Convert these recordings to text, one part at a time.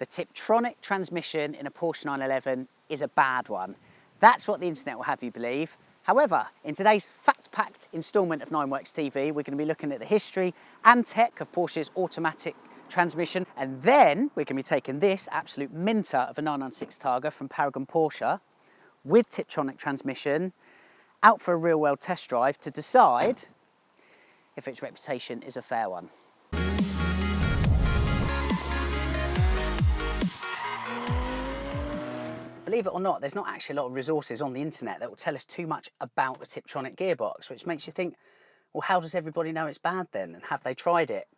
The Tiptronic transmission in a Porsche 911 is a bad one. That's what the internet will have you believe. However, in today's fact-packed instalment of Nineworks TV, we're going to be looking at the history and tech of Porsche's automatic transmission, and then we're going to be taking this absolute minter of a 996 Targa from Paragon Porsche with Tiptronic transmission out for a real-world test drive to decide if its reputation is a fair one. Believe it or not, there's not actually a lot of resources on the internet that will tell us too much about the Tiptronic gearbox, which makes you think, well, how does everybody know it's bad then? And have they tried it?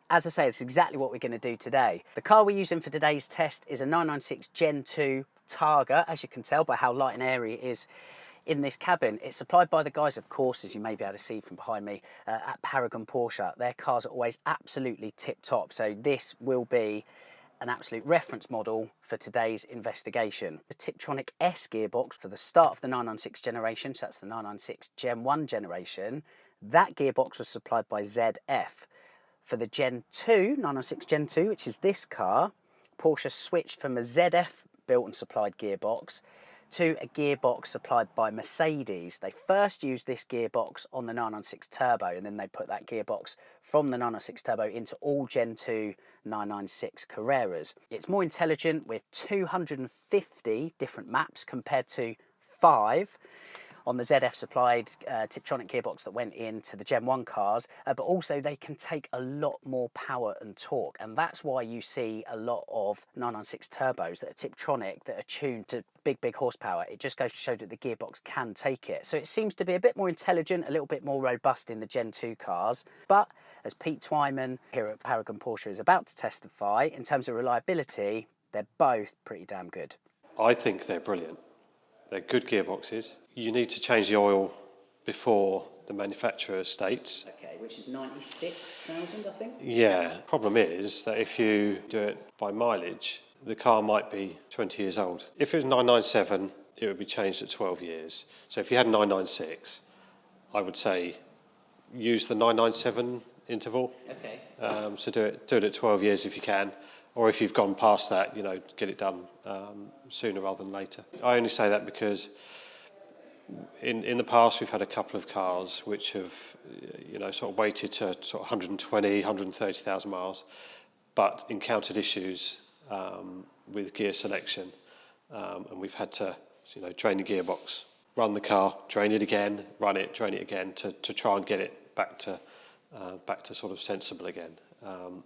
As I say, it's exactly what we're going to do today. The car we're using for today's test is a 996 Gen 2 Targa, as you can tell by how light and airy it is in this cabin. It's supplied by the guys, of course, as you may be able to see from behind me, at Paragon Porsche. Their cars are always absolutely tip-top, so this will be an absolute reference model for today's investigation. The Tiptronic S gearbox for the start of the 996 generation, so that's the 996 Gen 1 generation, that gearbox was supplied by ZF. For the Gen 2, 996 Gen 2, which is this car, Porsche switched from a ZF built and supplied gearbox to a gearbox supplied by Mercedes. They first used this gearbox on the 996 Turbo, and then they put that gearbox from the 996 Turbo into all Gen 2 996 Carreras. It's more intelligent with 250 different maps compared to 5 on the ZF supplied Tiptronic gearbox that went into the Gen 1 cars, but also they can take a lot more power and torque, and that's why you see a lot of 996 turbos that are Tiptronic that are tuned to big horsepower. It just goes to show that the gearbox can take it. So it seems to be a bit more intelligent, a little bit more robust in the Gen 2 cars, but as Pete Twyman here at Paragon Porsche is about to testify, in terms of reliability, they're both pretty damn good. I think they're brilliant. They're good gearboxes. You need to change the oil before the manufacturer states. Okay, which is 96,000, I think? Yeah. Problem is that if you do it by mileage, the car might be 20 years old. If it was 997, it would be changed at 12 years. So if you had 996, I would say use the 997 interval. Okay. So do it at 12 years if you can. Or if you've gone past that, get it done sooner rather than later. I only say that because in the past we've had a couple of cars which have, sort of waited to sort of 120, 130,000 miles, but encountered issues with gear selection, and we've had to, drain the gearbox, run the car, drain it again, run it, drain it again to try and get it back to sort of sensible again.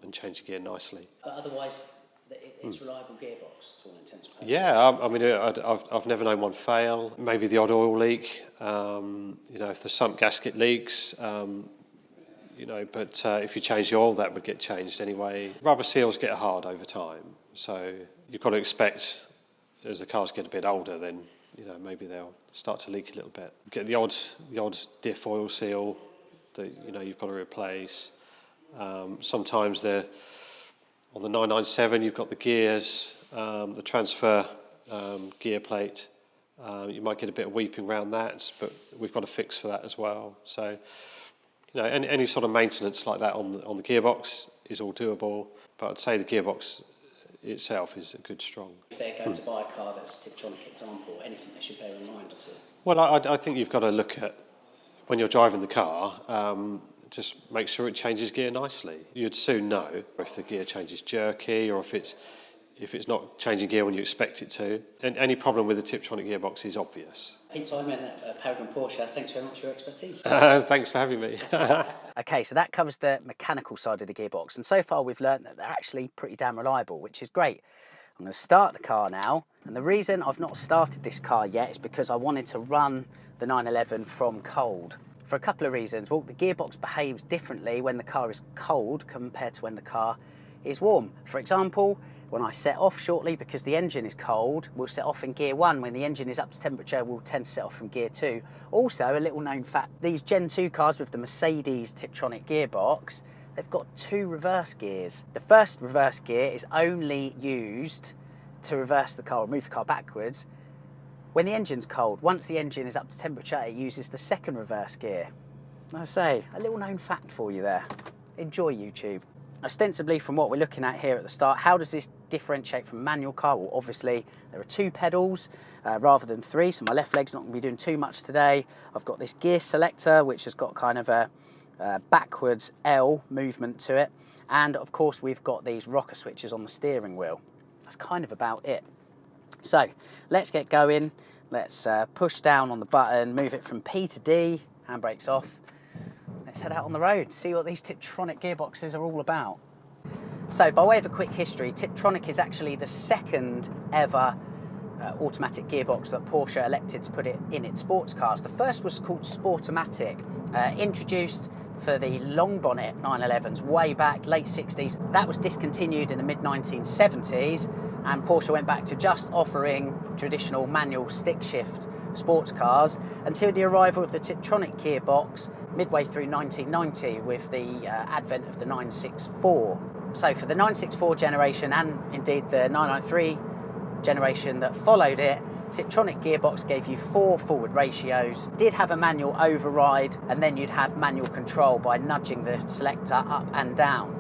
And change the gear nicely. But otherwise, it's reliable gearbox to all intents and purposes. Yeah, I've never known one fail. Maybe the odd oil leak. If the sump gasket leaks, but if you change the oil, that would get changed anyway. Rubber seals get hard over time, so you've got to expect as the cars get a bit older, then maybe they'll start to leak a little bit. Get the odd diff oil seal that you've got to replace. Sometimes on the 997 you've got the gears, the transfer gear plate. You might get a bit of weeping around that, but we've got a fix for that as well. So, any sort of maintenance like that on the gearbox is all doable. But I'd say the gearbox itself is a good strong. If they're going to buy a car that's Tiptronic example, anything they should bear in mind at all? Well, I think you've got to look at when you're driving the car. Just make sure it changes gear nicely. You'd soon know if the gear changes jerky or if it's not changing gear when you expect it to. And any problem with the Tiptronic gearbox is obvious. Pete Twyman at Paragon Porsche, thanks very much for your expertise. Thanks for having me. Okay, so that covers the mechanical side of the gearbox, and so far we've learned that they're actually pretty damn reliable, which is great. I'm going to start the car now, and the reason I've not started this car yet is because I wanted to run the 911 from cold. For a couple of reasons. Well, the gearbox behaves differently when the car is cold compared to when the car is warm. For example, when I set off shortly because the engine is cold, we'll set off in gear 1. When the engine is up to temperature, we'll tend to set off from gear 2. Also, a little known fact, these Gen 2 cars with the Mercedes Tiptronic gearbox, they've got 2 reverse gears. The first reverse gear is only used to reverse the car or move the car backwards when the engine's cold. Once the engine is up to temperature, it uses the second reverse gear. I say, a little known fact for you there. Enjoy YouTube. ostensibly from what we're looking at here at the start, how does this differentiate from a manual car? Well, obviously there are 2 pedals rather than 3, so my left leg's not going to be doing too much today. I've got this gear selector which has got kind of a backwards L movement to it, and of course we've got these rocker switches on the steering wheel. That's kind of about it. So let's get going. Let's push down on the button, move it from P to D, handbrake's off. Let's head out on the road, see what these Tiptronic gearboxes are all about. So by way of a quick history, Tiptronic is actually the second ever automatic gearbox that Porsche elected to put it in its sports cars. The first was called Sportomatic, introduced for the long bonnet 911s way back, late 60s. That was discontinued in the mid 1970s, and Porsche went back to just offering traditional manual stick shift sports cars until the arrival of the Tiptronic gearbox midway through 1990 with the advent of the 964. So for the 964 generation, and indeed the 993 generation that followed it, Tiptronic gearbox gave you 4 forward ratios, did have a manual override, and then you'd have manual control by nudging the selector up and down.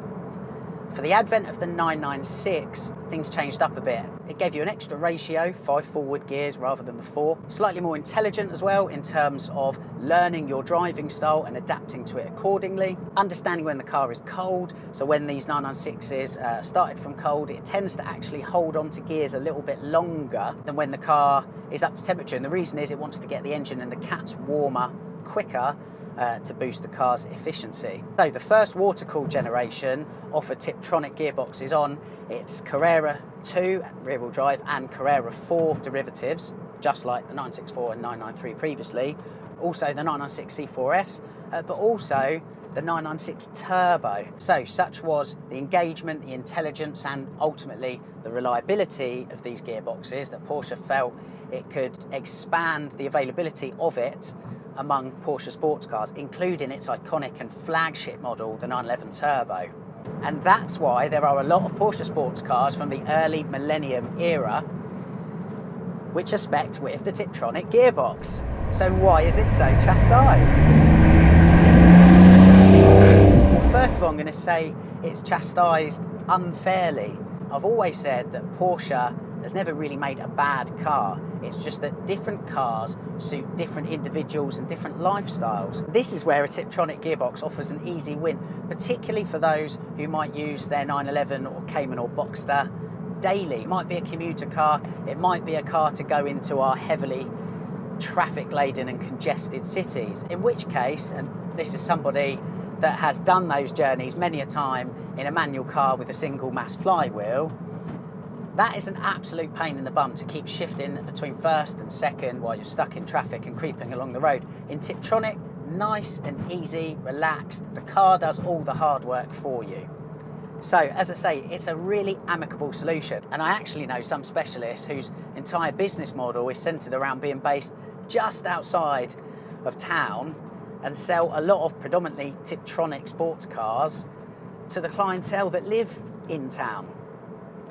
For the advent of the 996, things changed up a bit. It gave you an extra ratio, 5 forward gears rather than the 4. Slightly more intelligent as well in terms of learning your driving style and adapting to it accordingly. Understanding when the car is cold, so when these 996s started from cold, it tends to actually hold on to gears a little bit longer than when the car is up to temperature. And the reason is it wants to get the engine and the cats warmer quicker to boost the car's efficiency. So the first water-cooled generation offered Tiptronic gearboxes on its Carrera 2 rear-wheel drive and Carrera 4 derivatives, just like the 964 and 993 previously, also the 996 C4S, but also the 996 Turbo. So such was the engagement, the intelligence, and ultimately the reliability of these gearboxes that Porsche felt it could expand the availability of it among Porsche sports cars, including its iconic and flagship model, the 911 Turbo. And that's why there are a lot of Porsche sports cars from the early Millennium era which are spec'd with the Tiptronic gearbox. So why is it so chastised? Well, first of all, I'm going to say it's chastised unfairly. I've always said that Porsche has never really made a bad car. It's just that different cars suit different individuals and different lifestyles. This is where a Tiptronic gearbox offers an easy win, particularly for those who might use their 911 or Cayman or Boxster daily. It might be a commuter car, it might be a car to go into our heavily traffic-laden and congested cities, in which case, and this is somebody that has done those journeys many a time in a manual car with a single mass flywheel, that is an absolute pain in the bum to keep shifting between first and second while you're stuck in traffic and creeping along the road. In Tiptronic, nice and easy, relaxed, the car does all the hard work for you. So, as I say, it's a really amicable solution. And I actually know some specialists whose entire business model is centred around being based just outside of town and sell a lot of predominantly Tiptronic sports cars to the clientele that live in town.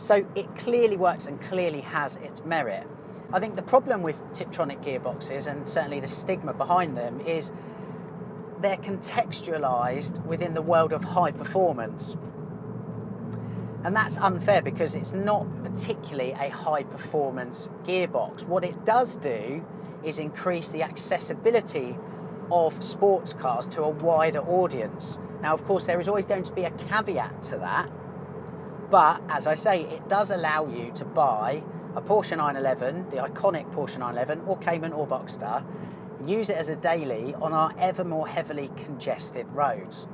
So it clearly works and clearly has its merit. I think the problem with Tiptronic gearboxes, and certainly the stigma behind them, is they're contextualised within the world of high performance. And that's unfair because it's not particularly a high performance gearbox. What it does do is increase the accessibility of sports cars to a wider audience. Now, of course, there is always going to be a caveat to that. But, as I say, it does allow you to buy a Porsche 911, the iconic Porsche 911, or Cayman or Boxster, use it as a daily on our ever more heavily congested roads.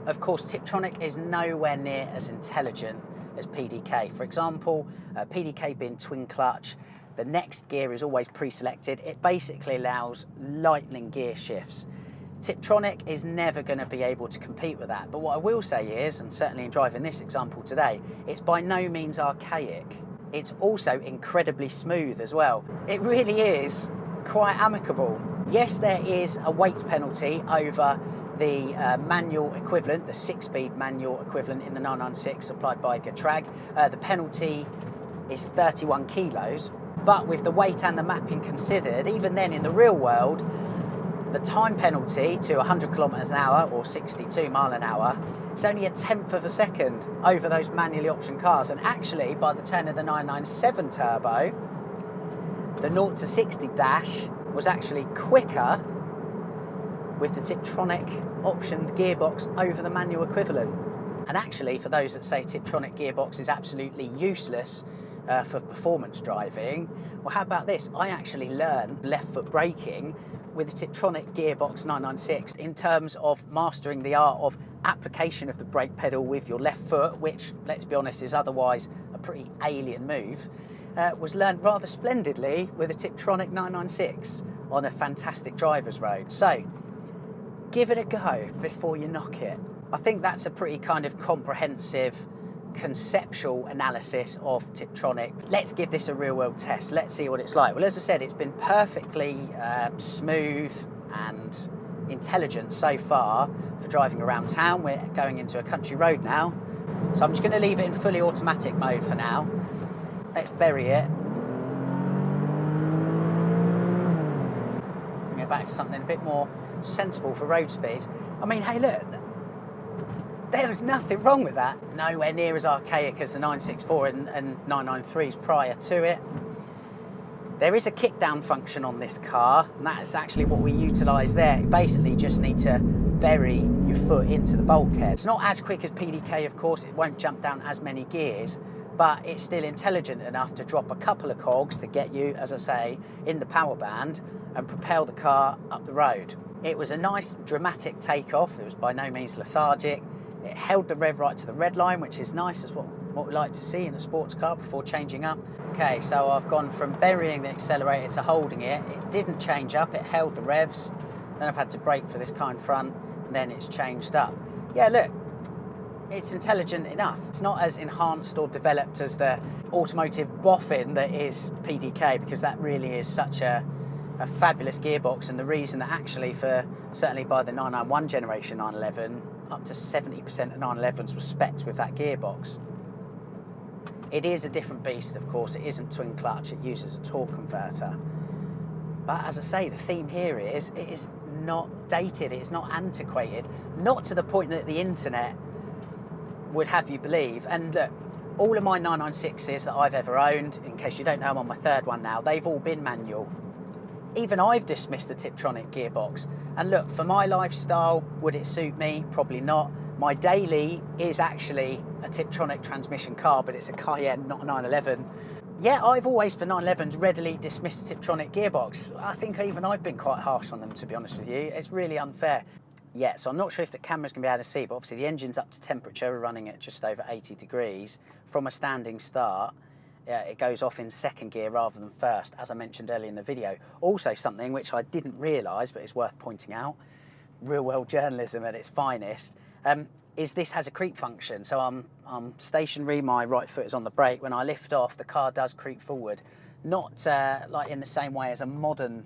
Of course, Tiptronic is nowhere near as intelligent as PDK. For example, PDK being twin clutch, the next gear is always pre-selected. It basically allows lightning gear shifts. Tiptronic is never going to be able to compete with that. But what I will say is, and certainly in driving this example today, it's by no means archaic. It's also incredibly smooth as well. It really is quite amicable. Yes, there is a weight penalty over the manual equivalent, the 6-speed manual equivalent in the 996 supplied by Getrag. The penalty is 31 kilos, but with the weight and the mapping considered, even then in the real world, The time penalty to 100 kilometers an hour or 62 mile an hour is only 1/10 of a second over those manually optioned cars. And actually, by the turn of the 997 turbo, the 0 to 60 dash was actually quicker with the Tiptronic optioned gearbox over the manual equivalent. And actually, for those that say Tiptronic gearbox is absolutely useless for performance driving, well, how about this? I actually learned left foot braking with the Tiptronic gearbox 996 in terms of mastering the art of application of the brake pedal with your left foot, which, let's be honest, is otherwise a pretty alien move, was learned rather splendidly with a Tiptronic 996 on a fantastic driver's road. So give it a go before you knock it. I think that's a pretty kind of comprehensive conceptual analysis of Tiptronic. Let's give this a real world test. Let's see what it's like. Well, as I said, it's been perfectly smooth and intelligent so far for driving around town. We're going into a country road now, so I'm just going to leave it in fully automatic mode for now. Let's bury it. Bring it back to something a bit more sensible for road speeds. I mean, hey, look, there was nothing wrong with that. Nowhere near as archaic as the 964 and 993s prior to it. There is a kickdown function on this car, and that's actually what we utilise there. You basically just need to bury your foot into the bulkhead. It's not as quick as PDK, of course. It won't jump down as many gears, but it's still intelligent enough to drop a couple of cogs to get you, as I say, in the power band and propel the car up the road. It was a nice dramatic takeoff. It was by no means lethargic. It held the rev right to the red line, which is nice. That's what we like to see in a sports car before changing up. Okay, so I've gone from burying the accelerator to holding it. It didn't change up, it held the revs. Then I've had to brake for this kind front, and then it's changed up. Yeah, look, it's intelligent enough. It's not as enhanced or developed as the automotive boffin that is PDK, because that really is such a fabulous gearbox, and the reason that actually for, certainly by the 991 generation 911, up to 70% of 911s were specced with that gearbox. It is a different beast, of course. It isn't twin clutch, it uses a torque converter. But as I say, the theme here is, it is not dated, it's not antiquated, not to the point that the internet would have you believe. And look, all of my 996s that I've ever owned, in case you don't know, I'm on my third one now, they've all been manual. Even I've dismissed the Tiptronic gearbox. And look, for my lifestyle, would it suit me? Probably not. My daily is actually a Tiptronic transmission car, but it's a Cayenne, not a 911. Yeah, I've always, for 911s, readily dismissed the Tiptronic gearbox. I think even I've been quite harsh on them, to be honest with you. It's really unfair. Yeah, so I'm not sure if the camera's going to be able to see, but obviously the engine's up to temperature. We're running at just over 80 degrees. From a standing start, it goes off in second gear rather than first, as I mentioned earlier in the video. Also something which I didn't realise, but it's worth pointing out, real world journalism at its finest, is this has a creep function. So I'm stationary, my right foot is on the brake. When I lift off, the car does creep forward. Not like in the same way as a modern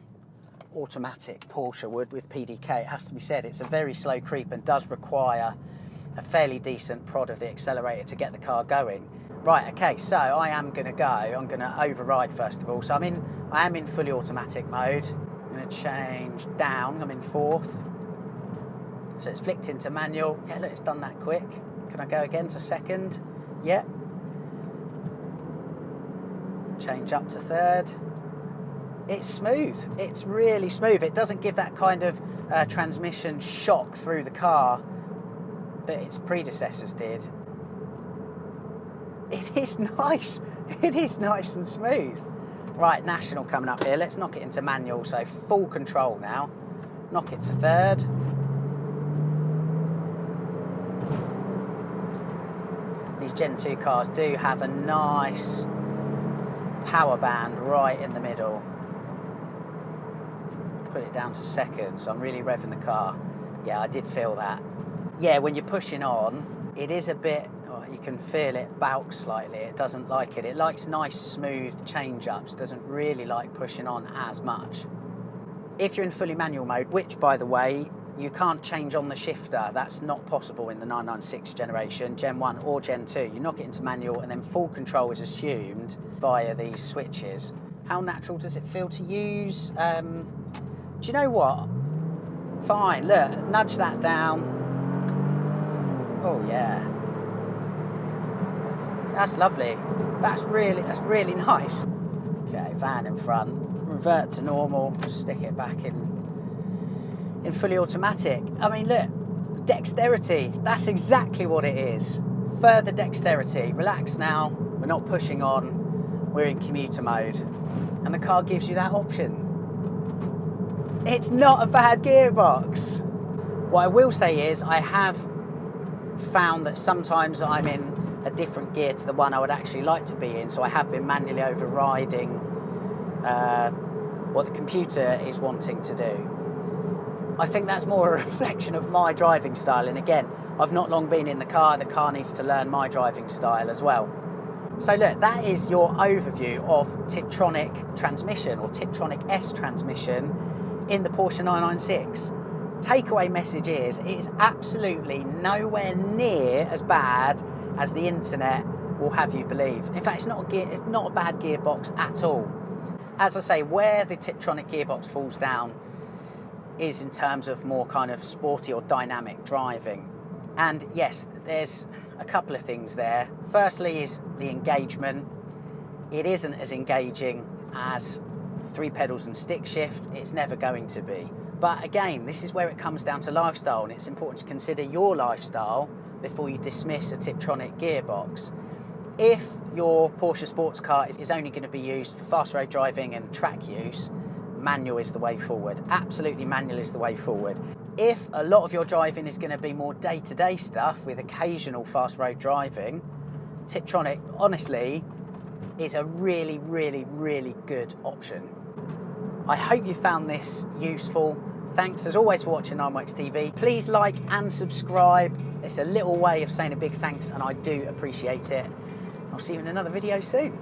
automatic Porsche would with PDK. It has to be said, it's a very slow creep and does require a fairly decent prod of the accelerator to get the car going. Right, okay, so I am going to go. I'm going to override first of all. So I am in fully automatic mode. I'm going to change down. I'm in fourth. So it's flicked into manual. Yeah, look, it's done that quick. Can I go again to second? Yeah. Change up to third. It's smooth. It's really smooth. It doesn't give that kind of transmission shock through the car that its predecessors did. It is nice. It is nice and smooth. Right, national coming up here. Let's knock it into manual, so full control now. Knock it to third. These Gen 2 cars do have a nice power band right in the middle. Put it down to second, so I'm really revving the car. Yeah, I did feel that. Yeah, when you're pushing on, it is a bit, you can feel it balk slightly. It doesn't like it. It likes nice, smooth change-ups. Doesn't really like pushing on as much. If you're in fully manual mode, which, by the way, you can't change on the shifter. That's not possible in the 996 generation, Gen 1 or Gen 2. You knock it into manual and then full control is assumed via these switches. How natural does it feel to use? Do you know what? Fine, look, nudge that down. Oh yeah. That's lovely. That's really nice. Okay, van in front. Revert to normal, stick it back in fully automatic. I mean, look, dexterity, that's exactly what it is. Further dexterity. Relax now, we're not pushing on, we're in commuter mode. And the car gives you that option. It's not a bad gearbox. What I will say is I have found that sometimes I'm in a different gear to the one I would actually like to be in, so I have been manually overriding what the computer is wanting to do. I think that's more a reflection of my driving style, and again, I've not long been in the car needs to learn my driving style as well. So look, that is your overview of Tiptronic transmission, or Tiptronic S transmission in the Porsche 996. Takeaway message is, it's absolutely nowhere near as bad as the internet will have you believe. In fact, it's not a bad gearbox at all. As I say, where the Tiptronic gearbox falls down is in terms of more kind of sporty or dynamic driving. And yes, there's a couple of things there. Firstly is the engagement. It isn't as engaging as 3 pedals and stick shift. It's never going to be. But again, this is where it comes down to lifestyle, and it's important to consider your lifestyle before you dismiss a Tiptronic gearbox. If your Porsche sports car is only going to be used for fast road driving and track use, manual is the way forward. Absolutely manual is the way forward. If a lot of your driving is going to be more day-to-day stuff with occasional fast road driving, Tiptronic, honestly, is a really, really, really good option. I hope you found this useful. Thanks as always for watching 9wax TV. Please like and subscribe. It's a little way of saying a big thanks, and I do appreciate it. I'll see you in another video soon.